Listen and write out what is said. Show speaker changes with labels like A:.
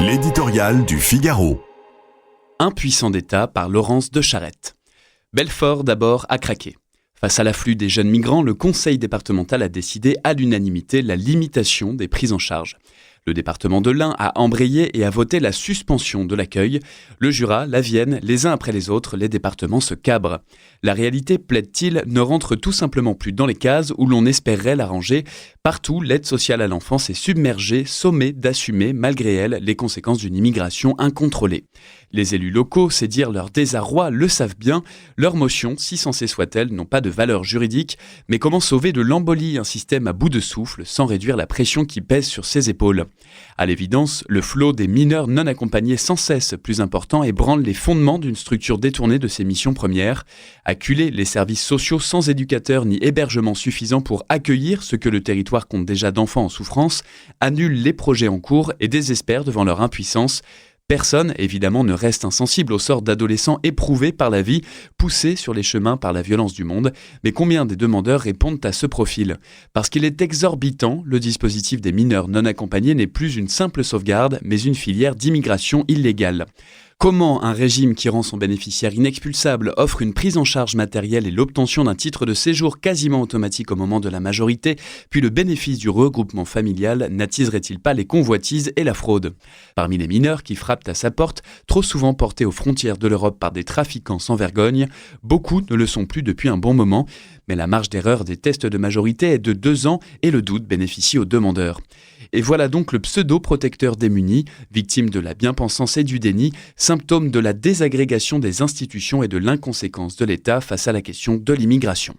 A: L'éditorial du Figaro.
B: Impuissant d'État par Laurence de Charette. Belfort d'abord a craqué. Face à l'afflux des jeunes migrants, le conseil départemental a décidé à l'unanimité la limitation des prises en charge. Le département de l'Ain a embrayé et a voté la suspension de l'accueil. Le Jura, la Vienne, les uns après les autres, les départements se cabrent. La réalité, plaide-t-il, ne rentre tout simplement plus dans les cases où l'on espérerait la ranger. Partout, l'aide sociale à l'enfance est submergée, sommée d'assumer, malgré elle, les conséquences d'une immigration incontrôlée. Les élus locaux, c'est dire leur désarroi, le savent bien. Leurs motions, si sensées soient-elles, n'ont pas de valeur juridique. Mais comment sauver de l'embolie un système à bout de souffle sans réduire la pression qui pèse sur ses épaules ? À l'évidence, le flot des mineurs non accompagnés sans cesse plus important ébranle les fondements d'une structure détournée de ses missions premières. Acculer les services sociaux sans éducateurs ni hébergement suffisant pour accueillir ce que le territoire compte déjà d'enfants en souffrance, annule les projets en cours et désespère devant leur impuissance. Personne, évidemment, ne reste insensible au sort d'adolescents éprouvés par la vie, poussés sur les chemins par la violence du monde. Mais combien des demandeurs répondent à ce profil ? Parce qu'il est exorbitant, le dispositif des mineurs non accompagnés n'est plus une simple sauvegarde, mais une filière d'immigration illégale. Comment un régime qui rend son bénéficiaire inexpulsable offre une prise en charge matérielle et l'obtention d'un titre de séjour quasiment automatique au moment de la majorité, puis le bénéfice du regroupement familial n'attiserait-il pas les convoitises et la fraude ? Parmi les mineurs qui frappent à sa porte, trop souvent portés aux frontières de l'Europe par des trafiquants sans vergogne, beaucoup ne le sont plus depuis un bon moment, mais la marge d'erreur des tests de majorité est de 2 ans et le doute bénéficie aux demandeurs. Et voilà donc le pseudo-protecteur démuni, victime de la bien-pensance et du déni, symptôme de la désagrégation des institutions et de l'inconséquence de l'État face à la question de l'immigration.